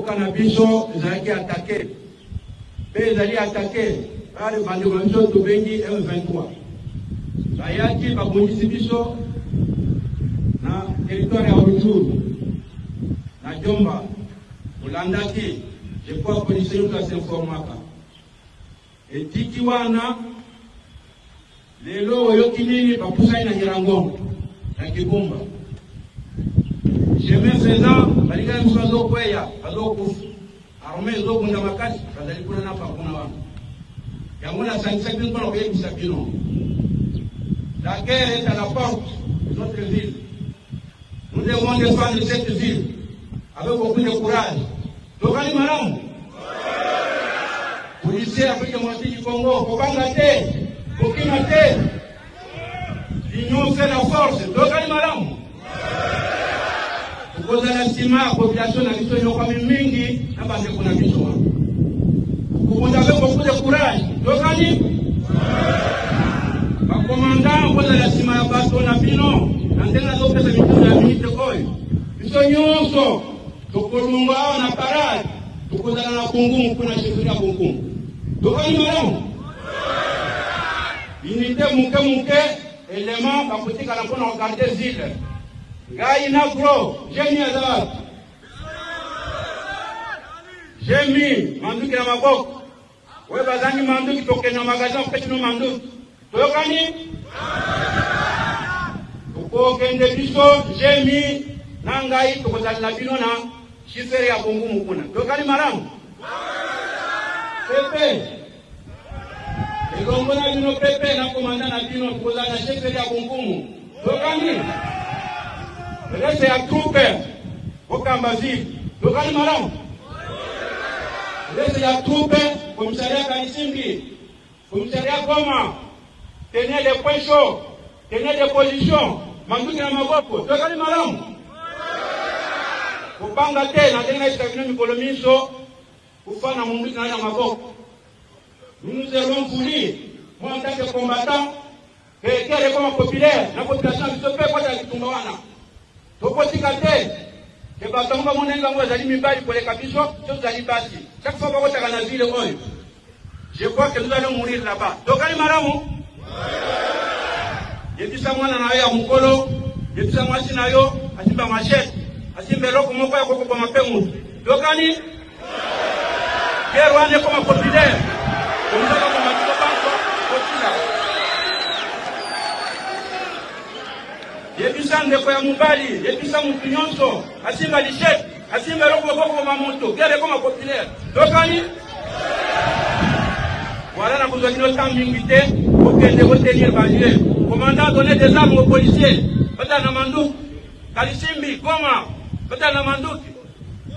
Boukanabiso, Zaki attaqué. Pézali attaqué. Par le Bandoumanso, Toubengi, M23. Bayaki, Babounissi Biso, na territoire ya Rutshuru, na Jomba, Ulandaki, je crois que policier nous a s'informaka. Et tiki wana, lelo yokinini papusai na Nyirangongo, na Kibumba. Chemin faisant, balika mswazo kweya, azo kufu. Arme zo kunda makasi, kadali kuna napa kuna wana. Yamuna sansekini kuna kwenye kisabino. La guerre est à la porte de notre ville. Nous devons défendre cette ville avec beaucoup de courage. Tokali Malamu. Policier Afrique Moitié du Congo, Kobanga te, Kokima te. L'union fait la force. Tokali Malamu. Kukoza la sima, population na biso yoka mingi, na bande kuna biso wa. Kukoza avec beaucoup de courage. Tokali commandant, vous avez la cima à bateau na bino, n'antena l'autre de la minute de koi. Ils sont nyonso, tokolunga na parade, tokozala na kungumu kuna chefia kungumu. Tokani malamu. Unité muke, élément, bakutika na pona regarder zile. Ngai na gros, j'ai mis à droite. J'ai mis, manduki na maboko. Ouais, bazangi manduki, toke na magasin, petit no manduki. Tokani? Tukokende biso, jemi, nangai, tukozali na bino na shifere ya kungu mukuna. Tokani Malamu? Pepe. Egongo na bino pepe na komanda na bino, tukozali na shifere ya kungumu. Tokani? Reste ya trupe, Okambazi. Tokani Malamu? Reste ya trupe, komisaria Kalisimbi, komisaria Goma. Tenez les points chauds, tenez les positions, manduki na maboko, tokali Malamu. Kupanga tena, tena itakino mikolomiso, kufana manduki na maboko. Nous allons voulu, moi en tant que combattant, que les communs populaires, la population se fait quoi dans le Tumbawana. Tokotika te, que batonga monenga mwa zali mibali pour les capichons, tous zali basi. Chaque fois qu'on a la ville, je crois que nous allons mourir là-bas. Tokali Malamu. Yebisa mwana na ya mukolo, yebisa mwasi na yo, asimba machete, asimbe loko moko ya koko kwa mapemu. Tokani? Kero ane koma populaire. Kumzaka kwa matiko banko, kotila. Yebisa ndeko ya mubali, yebisa mtunyonso, asimba lichete, asimbe loko moko kwa mamuntu, kere koma populaire. Tokani? Voilà la besoin de temps minguité pour que les retenir balier. Commandant donner des armes aux policiers. Peut-être na manduki. Kalisimbi, Goma. Peut-être na manduki.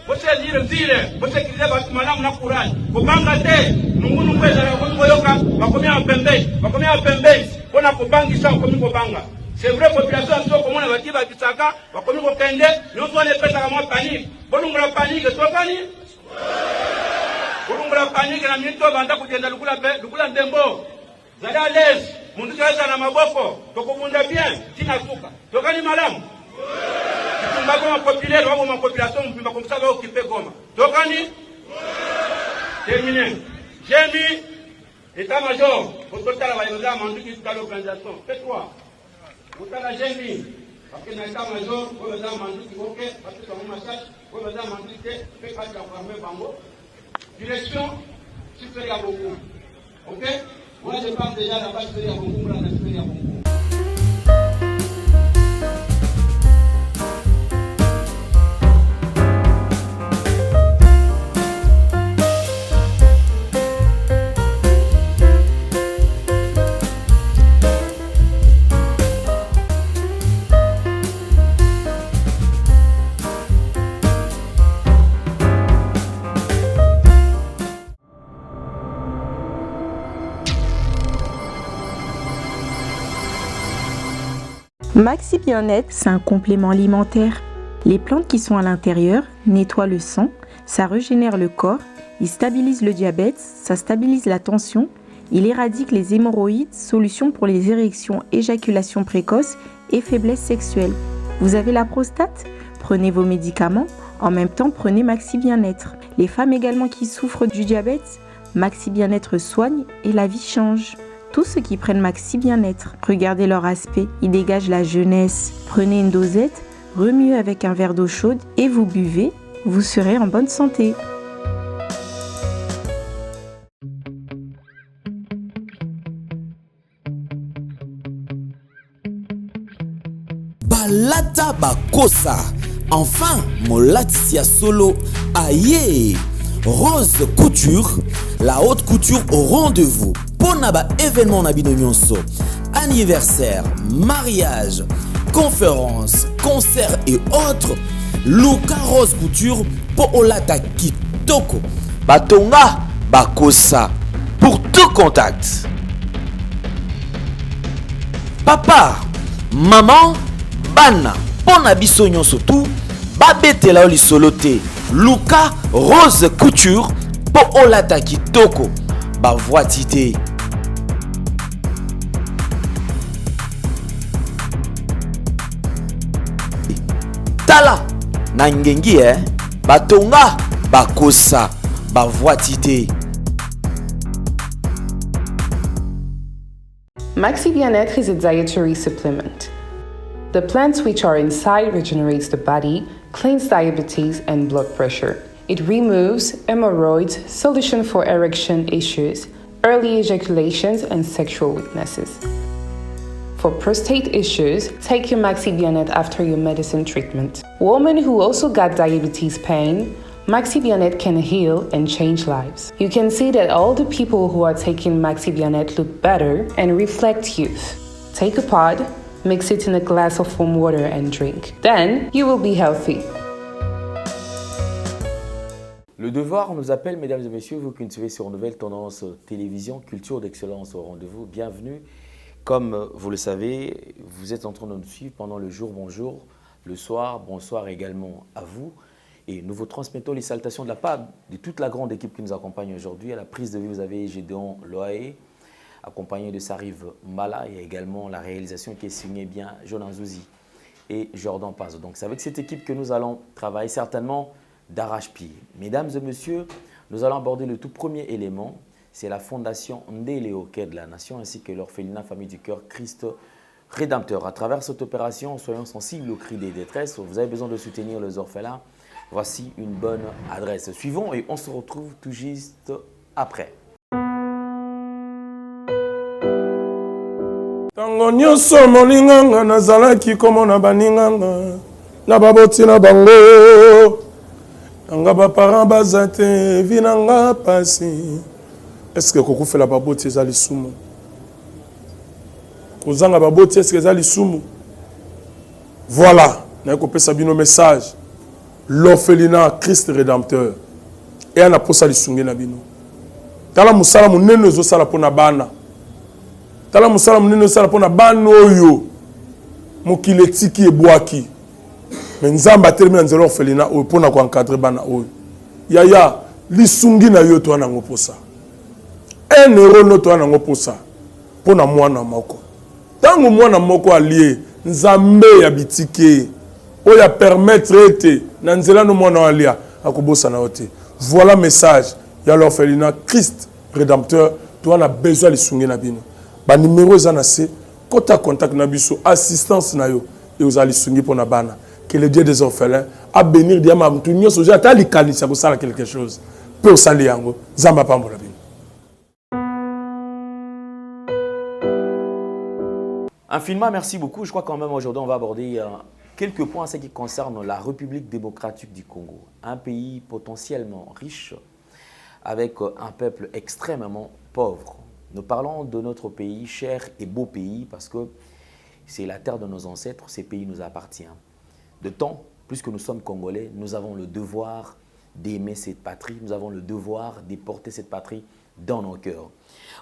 Vous savez dire ville. Vous savez qu'ils aient madame na courage. Kubanga te. Nungu kweza na kuyoka. Bakomia apembe. Bakomia apembe. Kona kubangi sa komi kubanga. C'est vrai population so komona bakiba kisaka. Bakomi kokende. Nyonso ne pesa kama panique. Bolungula panique. Tokani? Kurungula panique na mito banda kujenda lukula ndembo. Zada les, mundu kaza na maboko, tokobunda bien, tina suka. Tokani Malamu? Tumba koma populaire, wako ma population mpimba comme ça va occuper Goma. Tokani? Terminé. J'ai mis état-major, pour tout à la vaillance, mandu qui est l'organisation. Fais-toi. Pour tout à la j'ai mis. Parce que dans l'état-major, vous avez mandu qui est parce que c'est un massage, vous avez mandu qui est fait pas de la famille Bango. Direction, supérieure à beaucoup. Ok? Moi, je parle déjà de la base supérieure à beaucoup, la supérieure à beaucoup. Maxi Bien-être, c'est un complément alimentaire. Les plantes qui sont à l'intérieur nettoient le sang, ça régénère le corps, il stabilise le diabète, ça stabilise la tension, il éradique les hémorroïdes, solution pour les érections, éjaculation précoce et faiblesse sexuelle. Vous avez la prostate? Prenez vos médicaments, en même temps prenez Maxi Bien-être. Les femmes également qui souffrent du diabète, Maxi Bien-être soigne et la vie change. Tous ceux qui prennent Maxi Bien-être, regardez leur aspect, ils dégagent la jeunesse. Prenez une dosette, remuez avec un verre d'eau chaude et vous buvez, vous serez en bonne santé. Balata bakosa. Enfin, Molatia Solo. Aïe! Rose Couture, la haute couture au rendez-vous. Ponaba événement Nabino Nyonso. Anniversaire, mariage, conférence, concert et autres. Luka Rose Couture pour Olata Kitoko. Batonga Bakosa. Pour tout contact. Papa, maman, bana, pona biso nyonso tout, babetela oli solote. Luka Rose Couture pour Olata Kitoko. Ba voitité. Tala na ngengi batonga bakosa ba voitité. Maxi Bien-être is a dietary supplement. The plants which are inside regenerates the body, cleans diabetes and blood pressure. It removes hemorrhoids, solution for erection issues, early ejaculations and sexual weaknesses. For prostate issues, take your Maxi Bien-être after your medicine treatment. Women who also got diabetes pain, Maxi Bien-être can heal and change lives. You can see that all the people who are taking Maxi Bien-être look better and reflect youth. Take a pod, mix it in a glass of warm water and drink. Then you will be healthy. Le devoir nous appelle, mesdames et messieurs, vous qui nous suivez sur Nouvelle Tendance Télévision, Culture d'Excellence au rendez-vous. Bienvenue. Comme vous le savez, vous êtes en train de nous suivre pendant le jour, bonjour, le soir, bonsoir également à vous. Et nous vous transmettons les salutations de la part de toute la grande équipe qui nous accompagne aujourd'hui. À la prise de vue, vous avez Gédéon Loaé, accompagné de Sarive Mala. Il y a également la réalisation qui est signée bien Jonan Zouzi et Jordan Pazo. Donc c'est avec cette équipe que nous allons travailler certainement d'arrache-pied. Mesdames et messieurs, nous allons aborder le tout premier élément. C'est la fondation Ndélé Quai de la Nation ainsi que l'orphelinat Famille du Cœur Christ Rédempteur. À travers cette opération, soyons sensibles aux cris des détresses. Vous avez besoin de soutenir les orphelins. Voici une bonne adresse. Suivons et on se retrouve tout juste après. Tango nyonso molinganga nazalaki komona baninganga na baboti na bango nanga baparent baza te vi nanga pasi. Est-ce que kokufela baboti eza lisumu? Kozanga baboti est-ce que eza lisumu? Voilà, na kopesa bino message. L'orphelinat Christ Rédempteur et ana posa lisungi na bino. Tala musala munene ezosala pona bana. Tala musala munene ezosala pona bana oyo mokili etiki ebwaki. Mais nzamba atelemi na nzela orphelinat oyo pona ko encadrer bana oyo. Yaya lisungi na yo to ana ngoposa. 1 euro no to ana ngoposa pona mwana moko. Tango mwana moko alie nzambe ya bitike oya permettre ete na nzela no mwana alia akobosa na ote. Voilà message ya l'orphelinat Christ Rédempteur. Tu as besoin de lisungi na bino. Ba numéro za na se kota contact na biso assistance na yo et aux lisungi pona bana. Que le Dieu des orphelins a bénir diama mtu nyoso ja ta likanisa ko sala quelque chose. Pour sali yango zamba pambola bino. Infiniment, merci beaucoup. Je crois quand même aujourd'hui on va aborder quelques points en ce qui concerne la République démocratique du Congo. Un pays potentiellement riche avec un peuple extrêmement pauvre. Nous parlons de notre pays, cher et beau pays, parce que c'est la terre de nos ancêtres, ce pays nous appartient. De temps, puisque nous sommes Congolais, nous avons le devoir d'aimer cette patrie, nous avons le devoir de porter cette patrie dans nos cœurs.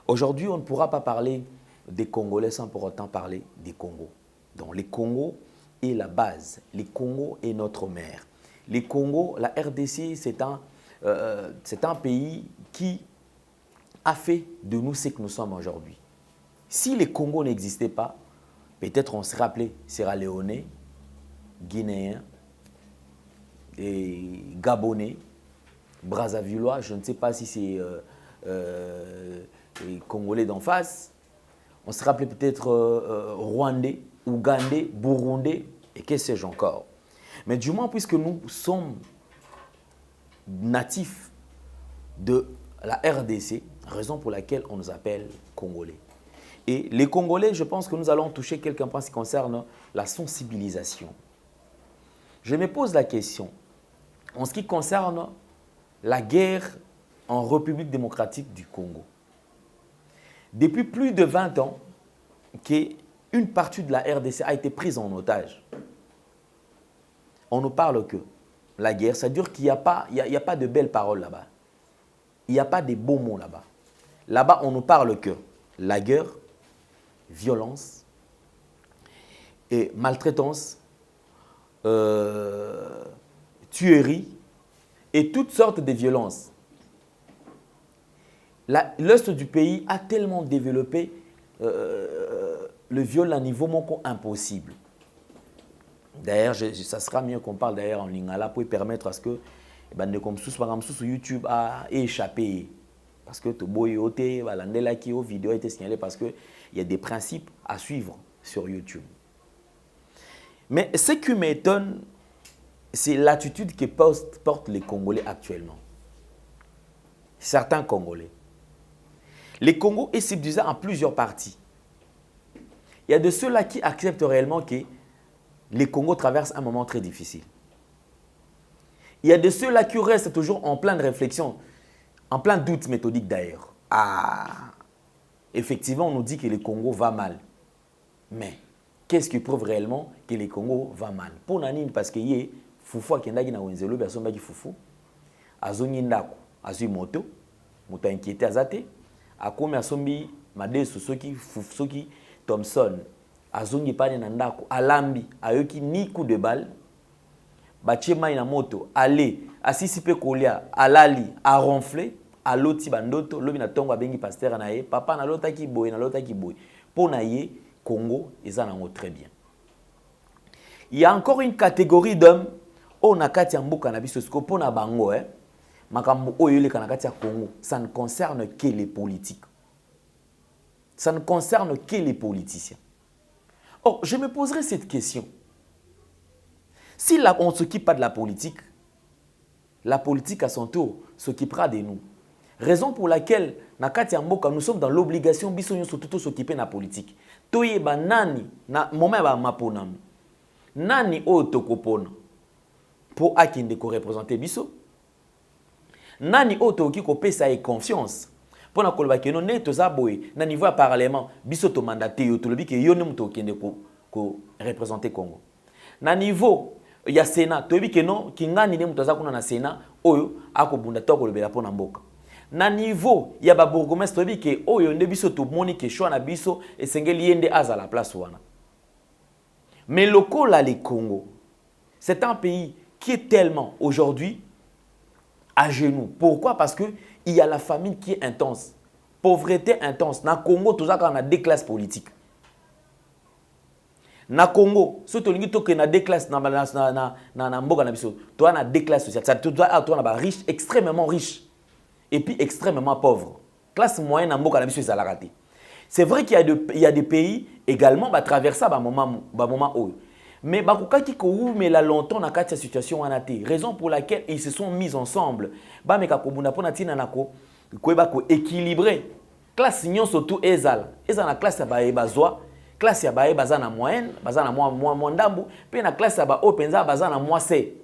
Aujourd'hui, on ne pourra pas parler des Congolais sans pour autant parler des Congos. Donc les Congos est la base, les Congos est notre mère. Les Congos, la RDC, c'est un pays qui a fait de nous ce que nous sommes aujourd'hui. Si les Congos n'existaient pas, peut-être on serait appelé Sierra Leone, Guinéen, Gabonais, Brazzavillois, je ne sais pas si c'est Congolais d'en face. On se rappelait peut-être Rwandais, Ougandais, Burundais, et que sais-je encore. Mais du moins, puisque nous sommes natifs de la RDC, raison pour laquelle on nous appelle Congolais. Et les Congolais, je pense que nous allons toucher quelqu'un point qui concerne la sensibilisation. Je me pose la question, en ce qui concerne la guerre en République démocratique du Congo. Depuis plus de 20 ans, qu'une partie de la RDC a été prise en otage. On ne parle que la guerre, ça veut dire qu'il n'y a pas de belles paroles là-bas. Il n'y a pas de beaux mots là-bas. Là-bas, on ne parle que la guerre, violence, et maltraitance, tuerie et toutes sortes de violences. L'Est du pays a tellement développé le viol à un niveau impossible. D'ailleurs, ça sera mieux qu'on parle d'ailleurs en lingala pour permettre à ce que comme sur YouTube a échappé. Parce que la vidéo a été signalée parce qu'il y a des principes à suivre sur YouTube. Mais ce qui m'étonne, c'est l'attitude que portent les Congolais actuellement. Certains Congolais. Les Congos est subdivisé en plusieurs parties. Il y a de ceux-là qui acceptent réellement que les Congos traversent un moment très difficile. Il y a de ceux-là qui restent toujours en pleine réflexion, en plein doute méthodique d'ailleurs. Effectivement, on nous dit que le Congo va mal. Mais qu'est-ce qui prouve réellement que le Congo va mal? Pour Nanine, parce qu'il y a Foufou qui est na Wenzelo, personne n'a dit Foufou. Azoni Ndako, Azui Moto, Moto inquiété Azate. Akomi Asombi, Madeso, Soki, Thompson, Azongi Pane Nandako, Alambi, Ayoki ni coup de balle, Bachema ina moto, Ale, Asisipe Kolia, Alali, a ronflé, Aloti Bandoto, Lobi na tongo abengi pasteur anaye, papa na lota ki boy, na lota ki boy. Pour naye, Congo, ils en ont très bien. Il y a encore une catégorie d'hommes, on a kati mboka na biso sko pona bango makambo oyo le kanakati ya Congo, ça ne concerne que les politiques. Ça ne concerne que les politiciens. Or, je me poserai cette question. Si là, on ne s'occupe pas de la politique à son tour s'occupera de nous. Raison pour laquelle, nakati ya mboka, nous sommes dans l'obligation biso surtout s'occuper de la politique. Toyeba nani na moment ba maponam. Nani o tokopona pour akinde ko représenter biso. Nani oto ki ko pesa e confiance pour na koloba ke no ne to za boy na niveau ya parlement biso to mandaté yo to lobi ke yo ne muto kende ko représenter Congo. Na niveau ya Sénat to bi ke no kingani ne muto za kuna na Sénat oyo akobunda to kolobela pona mboka. Na niveau ya ba bourgmestre to bi ke oyo nde biso to moni ke choix na biso esengeli yende aza la place wana. Mais lokola le Congo, c'est un pays qui est tellement aujourd'hui à genoux. Pourquoi? Parce qu'il y a la famine qui est intense. Pauvreté intense. Dans le Congo, tout ça, on a des classes politiques. Dans le Congo, si tu as des classes, tu as des classes sociales. Tu as riche, extrêmement riche. Et puis extrêmement pauvre. Classe moyenne, c'est vrai qu'il y a des pays également qui traversent ça moment où. Mais bakukaki ko oumela longtemps na kati ya situation wana te. Raison pour laquelle ils se sont mis ensemble. Ba meka ko bunda pona tina nako ko ba ko équilibrer. Classe nyonso tout ezala. Ezala na classe ya ba bazwa, classe ya ba baza na moyenne, baza na moi ndambu, pe na classe ya ba openza baza na moi C.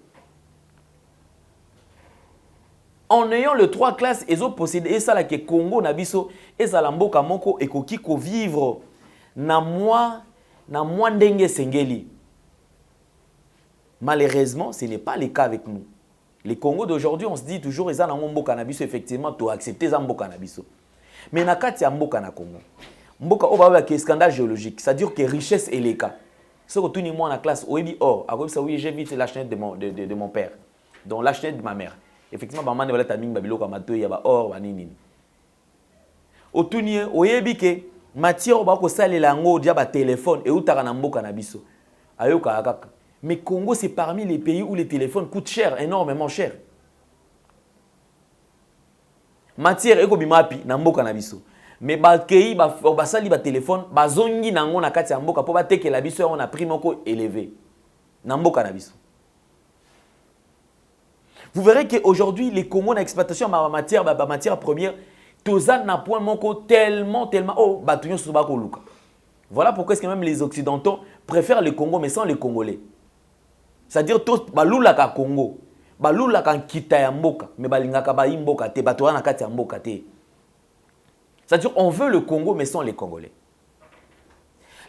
En ayant les trois classes, ils ont possédé ça là que Congo na biso ezala mboka moko ekoki ko vivre na moi ndenge sengeli. Malheureusement, ce n'est pas le cas avec nous. Les Congos d'aujourd'hui, on se dit toujours ils ont un mboka cannabis, effectivement, tu accepter un mboka cannabis. Mais na kati ya mboka na Congo. Mboka oba que scandale géologique, c'est-à-dire que richesse et les cas. Ce que tout le monde en classe, oui, or, à ça oui, j'ai vite la chaîne de mon père. Donc la chaîne de ma mère. Effectivement, maman ne va pas babilo comme mato, il y a or, banini. Otuni oyebi ke matière oba ko salela ngo dia ba téléphone et utaka na mboka na biso. Ayoka akaka. Mais Congo, c'est parmi les pays où les téléphones coûtent cher, énormément cher. Matière ekobimapi na mboka na biso. Mais bakei basali ba téléphone bazongi nango na kati ya mboka po batekela biso on a prix moko élevé. Na mboka na biso. Vous verrez qu'aujourd'hui les Congos na exploitation matière première tozan na point moko tellement oh batunyo soba ko luka. Voilà pourquoi est-ce que même les occidentaux préfèrent le Congo mais sans les Congolais. C'est-à-dire tous balulaka Congo. Balulaka kita ya mboka mais balingaka ba mboka te batora na kati ya mboka te. C'est-à-dire on veut le Congo mais sans les Congolais.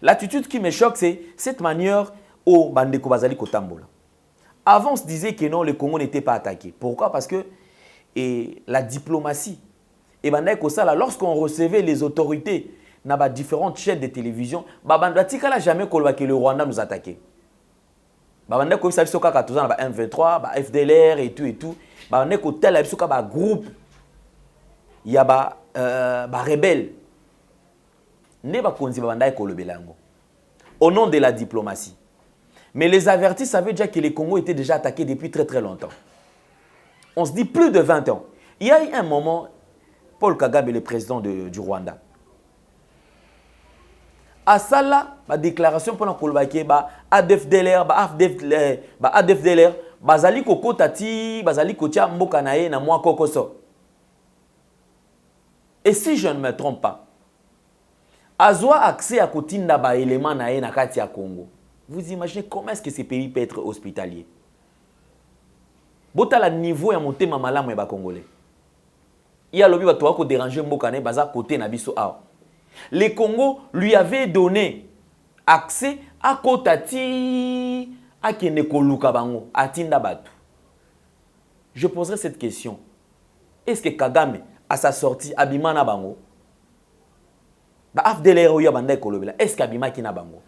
L'attitude qui me choque c'est cette manière au bandeko bazali kotambola. Avant on se disait que non le Congo n'était pas attaqué. Pourquoi? Parce que la diplomatie et bandeko ça là lorsqu'on recevait les autorités dans différentes chaînes de télévision, bandeko là jamais que le Rwanda nous attaquait. Babande ko biso kaka tozana ba M23, ba FDLR et tout. Babande ko tel biso ka ba groupe ya ba rebelle. Ne ba konzi babanda ko lobelango. Au nom de la diplomatie. Mais les avertis savaient déjà que les Congo étaient déjà attaqués depuis très très longtemps. On se dit plus de 20 ans. Il y a eu un moment, Paul Kagame, le président du Rwanda, à ça là, ma déclaration pendant que ba ADFDLR, bazali koko tati, bazali kotia mboka nae na mwa kokoso. Et si je ne me trompe pas, azwa accès à kotinda ba élément nae na kati ya Congo. Vous imaginez comment est-ce que ces pays peuvent être hospitaliers? Bota la niveau ya monter mamalamu ya ba Congolais. Il y a lobby ba to ko déranger mboka nae baza côté na biso a. Les Congo lui avaient donné accès à Kotati, à Kenekoluka Bango, à Tindabatu. Je poserai cette question. Est-ce que Kagame, à sa sortie, Abimana Bango, est-ce qu'Abima Kina Bango?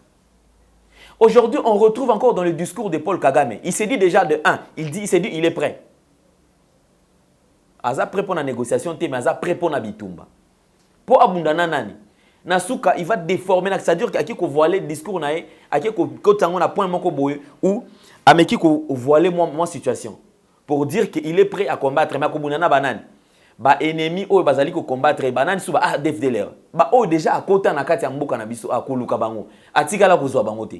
Aujourd'hui, on retrouve encore dans le discours de Paul Kagame. Il s'est dit déjà de 1, il s'est dit il est prêt. Aza prêt pour la négociation, mais Aza prêt pour la bitumba. Pour Abundana Nani. Nasuka, il va déformer, c'est-à-dire qu'il faut voiler le discours, il faut un point ou il faut voiler mon situation pour dire qu'il est prêt à combattre. Mais il banane, ba ennemi ou bazali ko combattre banane sous ba DFDLR. Ba o déjà à côté na kati ya mboka na biso a koluka bango. Atikala kozwa bango te.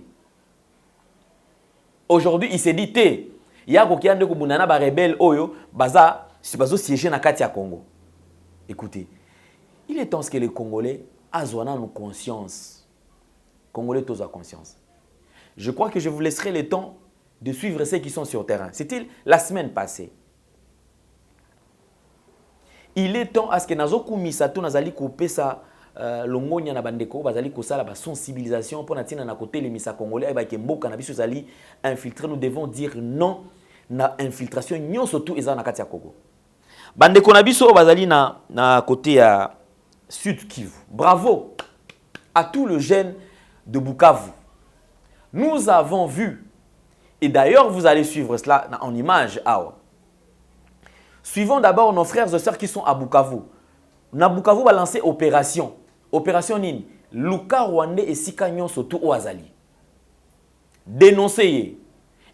Aujourd'hui, il s'est dit té, ya ko kiande ko bunana ba rebelle oyo baza siéger na kati ya Congo. Écoutez, il est temps que les Congolais azwana nos conscience. Congolais tous à conscience. Je crois que je vous laisserai le temps de suivre ceux qui sont sur terrain. C'était la semaine passée. Il est temps à ce que nazoku misato nazali couper ça longonya na bandeko bazali ko sala ba sensibilisation pour natina na côté les misa congolais ba kemboka na biso zali infiltrer. Nous devons dire non na infiltration nyonso tout eza na kati ya Congo. Bandeko na biso bazali na côté ya Sud Kivu. Bravo à tous les jeunes de Bukavu. Nous avons vu, et d'ailleurs vous allez suivre cela en image. Suivons d'abord nos frères et sœurs qui sont à Bukavu. Na Bukavu va lancer opération. Opération Nini. Luka Rwandais et Sika Nyonso tout au Azali. Dénoncer.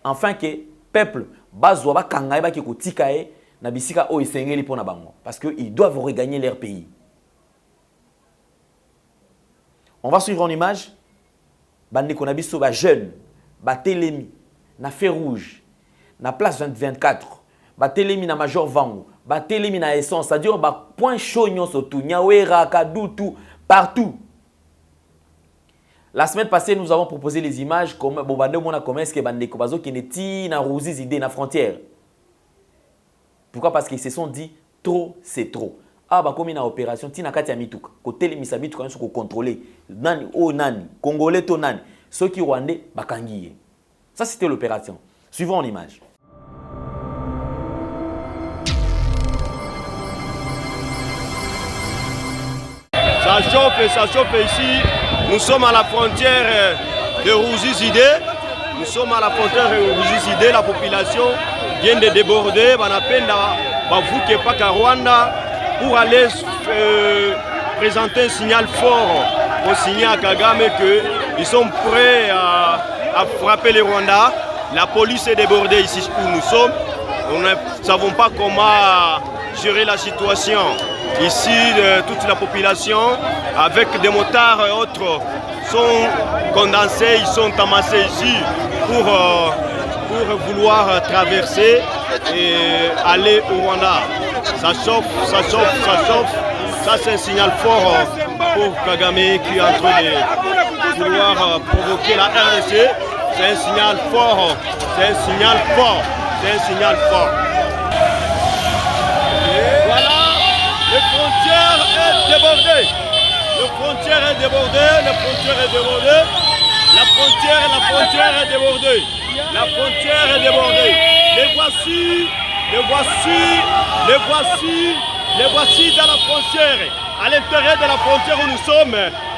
Enfin que peuple bazwa ba kangaye ba kiko tikaye na bisika o isengeli pona bango parce que ils doivent regagner leur pays. On va suivre en image. Bande konabiso ba jeune, ba telemi na feu rouge, na place 24, ba telemi na Major Vango, ba telemi na essence, c'est-à-dire ba point chaud nyonso tout, Nyawera, Kadutu, partout. La semaine passée, nous avons proposé les images comme bobande mona comme est-ce que bande kobazo qui neti na Ruzizi idée na frontière. Pourquoi? Parce qu'ils se sont dit trop c'est trop. Ah bah comme une opération tina kati ya mituka côté les misabituka on se contrôler nani o nani congolais to nani ceux qui rwandais bakangiye. Ça c'était l'opération. Suivons en image. Ça chauffe ici. Nous sommes à la frontière de Ruzizi-Idé. Nous sommes à la frontière de Ruzizi-Idé. La population vient de déborder. On appelle Bavuke Paka Rwanda pour aller présenter un signal fort au signal à Kagame qu'ils sont prêts à frapper les Rwandais. La police est débordée ici où nous sommes. Nous ne savons pas comment gérer la situation. Ici, toute la population, avec des motards et autres, sont condensés, ils sont amassés ici pour vouloir traverser et aller au Rwanda. Ça chauffe, ça chauffe, ça chauffe. Ça, c'est un signal fort pour Kagame qui est en train de vouloir provoquer la RDC. C'est un signal fort, c'est un signal fort, c'est un signal fort. Voilà, les frontières est débordée. La frontière est débordée, la frontière est débordée. La frontière est débordée. La frontière est débordée. Les voici dans la frontière. À l'intérieur de la frontière où nous sommes,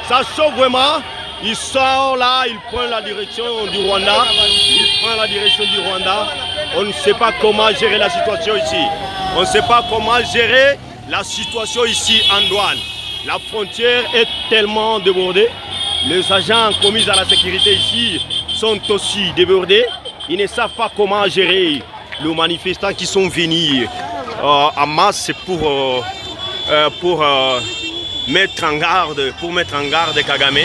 ça chauffe vraiment. Ils sont là, ils prennent la direction du Rwanda. On ne sait pas comment gérer la situation ici. On ne sait pas comment gérer la situation ici en douane. La frontière est tellement débordée. Les agents commis à la sécurité ici sont aussi débordés. Ils ne savent pas comment gérer les manifestants qui sont venus en masse pour mettre en garde Kagame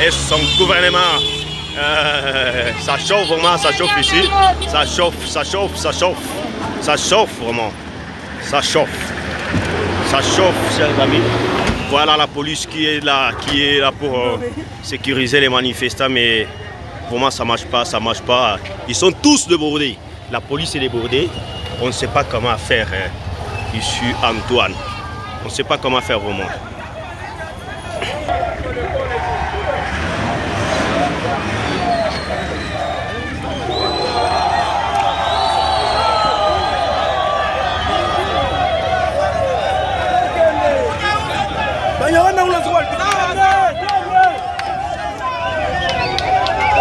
et son gouvernement. Ça chauffe vraiment, ça chauffe ici. Ça chauffe vraiment. Ça chauffe, chers amis. Voilà la police qui est là pour sécuriser les manifestants, mais vraiment ça marche pas. Ils sont tous débordés. La police est débordée. On ne sait pas comment faire ici en douane. On ne sait pas comment faire vraiment.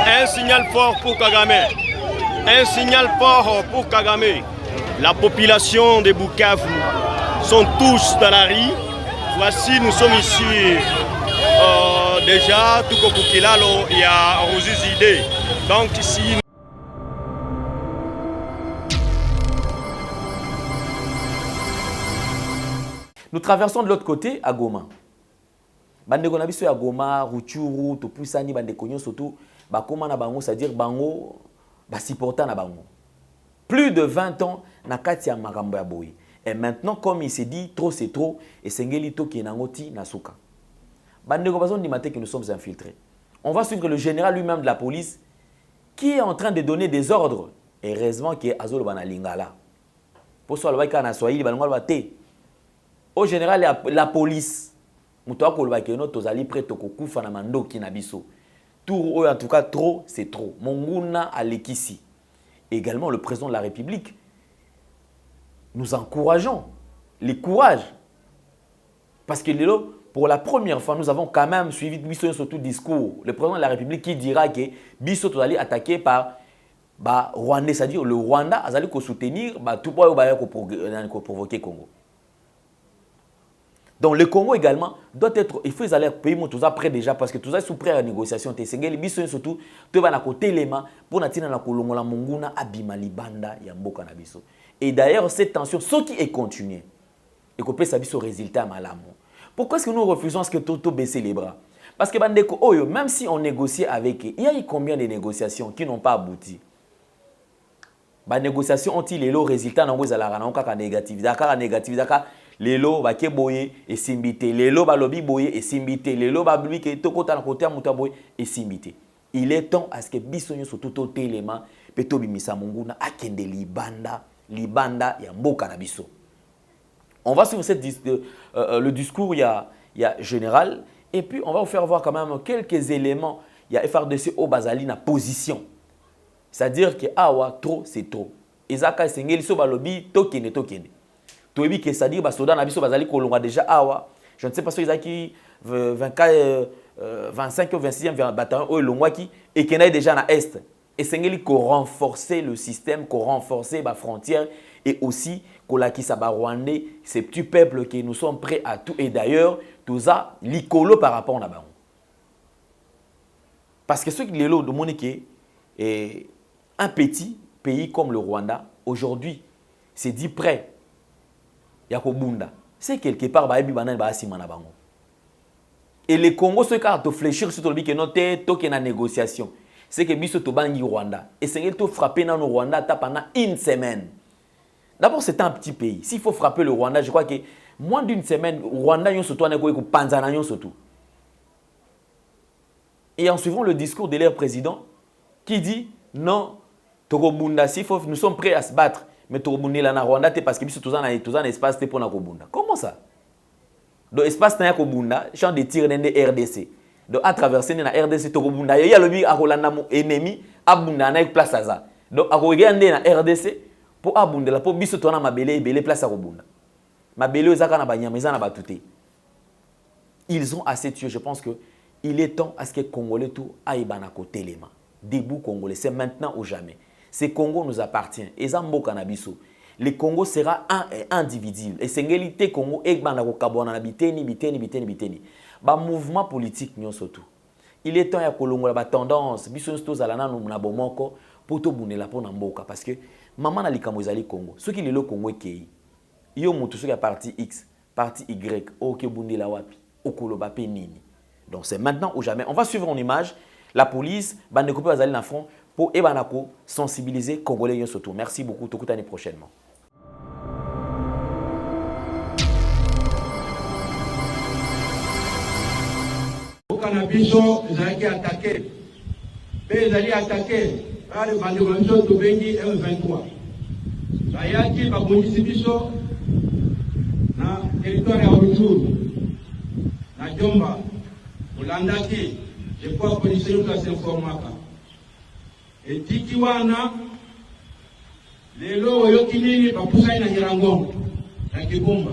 Un signal fort pour Kagame. Un signal fort pour Kagame. La population de Bukavu sont tous dans la rue. Voici, nous sommes ici déjà, tout comme Bukilalo, il y a Rosuzide. Donc ici... Nous traversons de l'autre côté à Goma. Bandeko na biso ya Goma, Ruchuru, Topusani, bandeko nyo surtout, bakoma na bango, c'est-à-dire bango, basiporta na bango. Plus de 20 ans na kati ya makambo ya boye. Et maintenant, comme il s'est dit, trop c'est trop, et sengeli to ki nangoti nasuka. Bandeko bazon dimate que nous sommes infiltrés. On va suivre le général lui-même de la police qui est en train de donner des ordres. Et heureusement que azolo bana lingala. Pour soit le baïka na swahili bango ba te. Au général la police muto ko lobaki no tozali prêt to kokufa na mandoki na biso. Tout en tout cas trop c'est trop. Monguna alekisi. Également le président de la République. Nous encourageons les courages. Parce que pour la première fois, nous avons quand même suivi Bisso surtout discours. Le président de la République qui dira que Bisso est attaqué par Rwandais, c'est-à-dire le Rwanda a allé soutenir tout pour provoquer le Congo. Donc le Congo également doit être, il faut aller payer tout ça prêt déjà parce que tout ça est sous prêt à la négociation. Bisso surtout, tu vas côté l'élément pour natina na kolongola monguna abima libanda ya mboka na biso. Et d'ailleurs cette tension, ce qui est continué, et qu'on peut s'habiller au résultat malamu. Pourquoi est-ce que nous refusons que tout baisser les bras? Parce que bandeko oyo, même si on négocie avec eux, il y a eu combien de négociations qui n'ont pas abouti? Les négociations ont-ils les lots résultats dans vos alarans négatifs? D'accord, négatif, d'accord. Les lots va boye et simbité, les lots va lobby boye et simbité, les lots va lobby qui est au côté boye et simbité. Il est temps à ce que bisonyo sur tout autre élément, peto bimisa munguna akende libanda ya mboka na biso. On va suivre le discours, il y a général, et puis on va vous faire voir quand même quelques éléments. Il y a FRDC au Bazali na position. C'est-à-dire que awa trop c'est trop. Ezaka sengeli so balobi tokene. Toyebi que c'est-à-dire basoda na biso Bazali kolongwa déjà awa. Je ne sais pas si ezaki 25 ou 26e bataillon au longwaki et qu'il y déjà na est. Et sengeli ko renforcer le système, ko renforcer ba frontière et aussi que ça va Rwandais, ces petits peuples que nous sommes prêts à tout. Et d'ailleurs, tout ça, l'icolo par rapport à Baron. Parce que ceux qui sont là, de Monique, et un petit pays comme le Rwanda, aujourd'hui, c'est dit prêt. Yakobunda. C'est quelque part, et le Congo, ce cas, de fléchir sur le but que notre est en négociation. C'est que biso to bangi Rwanda. Et c'est qu'il faut frapper dans le Rwanda pendant une semaine. D'abord, c'est un petit pays. S'il faut frapper le Rwanda, je crois que moins d'une semaine, Rwanda yon surtout ko panzana yon surtout. Et en suivant le discours de leur président, qui dit non, Togobunda, nous sommes prêts à se battre, mais Togobunda là na Rwanda parce que biso tous un espace pour na Kobunda. Comment ça? Donc espace na Kobunda, champ de tir dans RDC. Donc à traverser na RDC Togobunda, il y a le but à Rolanda ennemi abunda na place à ça. Donc à regarder na RDC pour abunda la pour biso tona mabele place à Kobunda. Mabele ozaka na banyameza na batute. Ils ont assez tué, je pense que il est temps à ce que les Congolais tout aillent à côté les mains. Debout Congolais, c'est maintenant ou jamais. Ce Congo nous appartient. Et Zambo Kanabiso. Le Congo sera un et indivisible. Et c'est l'égalité Congo et Banako Kabona biteni. Ba mouvement politique nyon surtout. Il est temps ya kolongola ba tendance biso sto zalana no na bomoko poto bunela pona mboka parce que maman na likambo ezali Congo. Ce qui le Congo ekei. Yo mutu so ya parti X, parti Y, OK bundela wapi, okoloba pe nini. Donc c'est maintenant ou jamais. On va suivre en image la police, bande de coupé bazali na front pour ebanako sensibiliser Congolais yon surtout. Merci beaucoup, tout l'année prochainement. Canabiso, ils ont attaqué. Ils ont attaqué. Le bandit de Bengi M23. Bayaki, Babonisi Biso, na territoire à retour. Na Djomba, Olandaki, je crois que police nous a s'informé. Et Tikiwana, les lois Yokini, Papousaï na Yirangon, na Kibumba.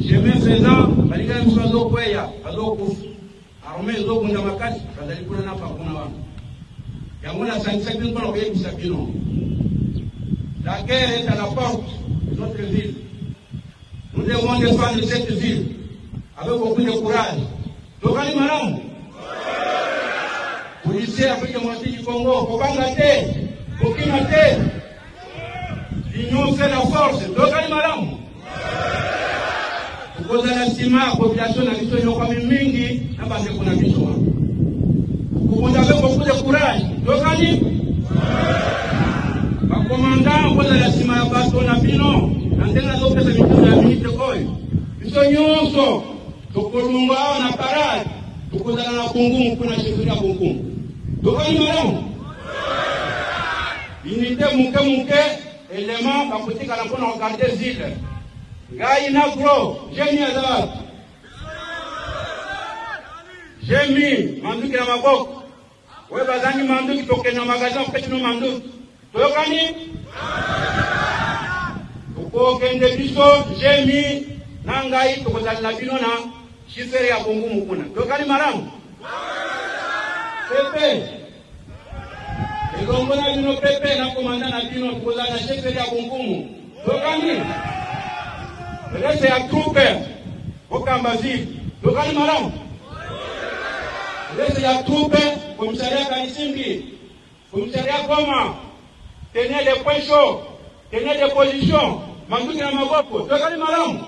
Chemin faisant, Baliga Mousso Kweya, Azokouf, armée Zobunda Makati, Kazalikuna Napa Kunawan. Yamuna Sansakun Konoye Kisapino. La guerre est à la porte de notre ville. Nous devons défendre cette ville avec beaucoup de courage. Tokali Maram, policier Afrique moitié du Congo, Kobangate, Kokinate, l'union c'est la force. Tokali Maram. Pour la sima, population n'a pas de mingi, n'a pas de connexion. Vous avez beaucoup de courage. Tokali. Commandant, vous avez la sima, baston à Pino, l'antenne à l'autre, c'est une minute de koi. Ils sont nyonso, Tokolunga, on a parade, Tokozala na Congo, on a chef à Congo. Tokali Maram. Unité Mouke, élément, par côté, quand on a regardé les îles. Gaïna Gro, j'ai mis à la j'ai mis Mandouki na Mabok. Ouais, Bazani Mandouki, Toké na magasin, Petit no Mandouki. Tokani? Toko Kende Biso, j'ai mis Nangaï, Tokozal Labino na Chifere ya Congo Mukuna. Tokani Maram? Pepe. Et Congo na Bino Pepe, na commandant na Bino, Tokozal na Chifere ya Congo. Tokani? Reste ya troupe, Okambazi, Tokani Maram. Reste ya troupe, commissariat Kalisimbi, commissariat Goma, tenez les points chauds, tenez les positions, Mandouki na Maboko, Tokani Maram.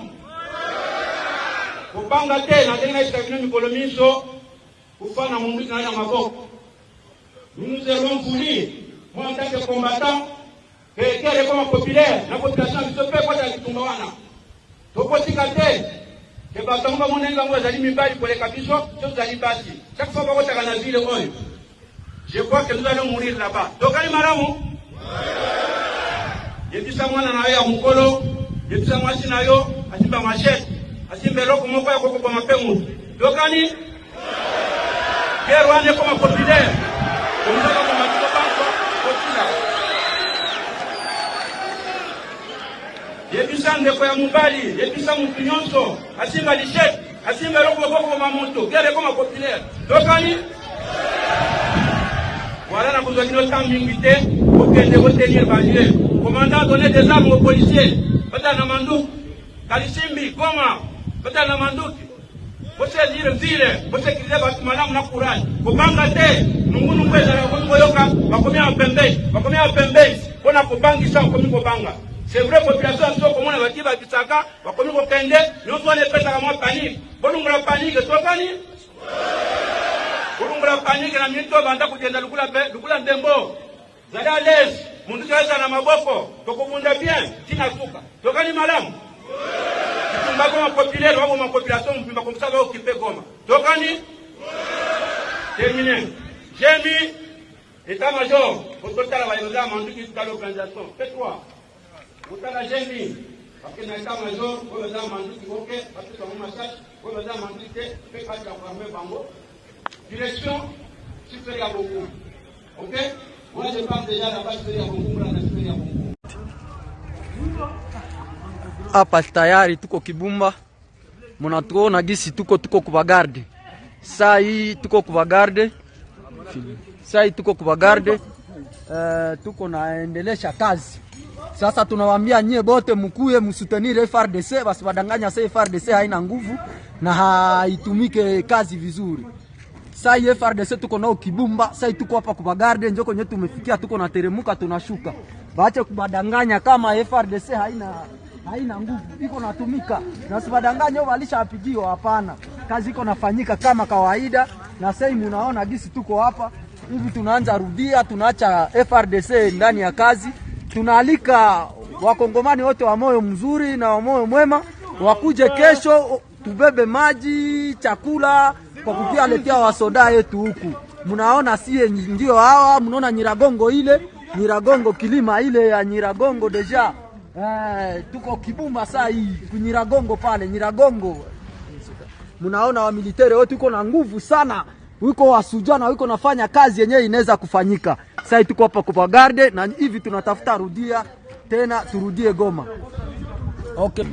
Kopanga te, na tenga iskabino Mikolomiso, Koufana Mandouki na Maboko. Nous avons voulu, moi en tant que combattant, que les communs populaires, la population se fait quoi dans le Tumbawana. Tokotika te ke batonga monenga ngo zali mibali pour les capichons tous zali basi chaque fois qu'on t'a ville oyo je crois que nous allons mourir là-bas Tokali Maramu yebisa mwana na ya mukolo yebisa mwasi na yo asimba machette asimba loko moko ya koko kwa mapengu Tokani guerre wane comme populaire on nous a combattu banko kotila yebisa ndeko ya mubali yebisa mutu nyonso asimba lichette asimba loko boko mamuntu guerre comme populaire Tokani voilà na besoin de temps mingi te pour que de retenir balier commandant donner des armes aux policiers bata na manduki Kalisimbi Goma bata na manduki pour saisir ville pour sécuriser bâtiment na courage pour banga te nungunu kweza kwa yoka bakomia pembe kona kubangisa kubanga. C'est vrai population a komona bakiba kisaka bakomi ko kende nyoto ne pesa kama panique bolungula panique tokani bolungula panique na mito banda kugenda lukula ndembo zada les mundu kaza na maboko tokobunda bien tina suka tokani malamu tumbako ma populaire wabo ma population mpimba comme ça va occuper Goma tokani terminé j'ai mis état-major pour total la bayoza manduki dans l'organisation fais-toi utala jeni akina état-major pour les manduki OK parce que on massage pour les manduki fait pas la formation bango direction supérieure beaucoup OK moi je parle déjà la base supérieure beaucoup la supérieure beaucoup hapa tayari tuko Kibumba, mnatuona gisi tuko kubagarde. Saa hii tuko kubagarde. Tuko naendelesha kazi. Sasa tunawaambia nyie bote mkuye msutenire FARDC, basi badanganya sasa FARDC haina nguvu na haitumike kazi vizuri. Saa hii FARDC tuko nao Kibumba, sasa tuko hapa kubagarde njoo kwenye tumefikia, tuko na teremuka tunashuka. Baache kubadanganya kama FARDC haina nguvu, iko natumika. Na sibadanganya walishapigiwa, hapana. Kazi iko nafanyika kama kawaida na sasa mnaona gisi tuko hapa. Hivi tunaanza rudia, tunaacha FARDC ndani ya kazi. Tunaalika wakongomani wote wa moyo mzuri na wa moyo mwema wakuje kesho tubebe maji, chakula kwa kupia letea wasoda yetu huku. Mnaona sie ndio hawa, mnaona Nyiragongo ile, Nyiragongo kilima ile ya Nyiragongo deja. Tuko Kibumba saa hii, Nyiragongo pale, Nyiragongo. Mnaona wa militari wote uko na nguvu sana. Wiko wasujana, wiko nafanya kazi yenyewe inaweza kufanyika. Sasa tuko hapa kupagarde na hivi tunatafuta rudia tena turudie Goma. Okay.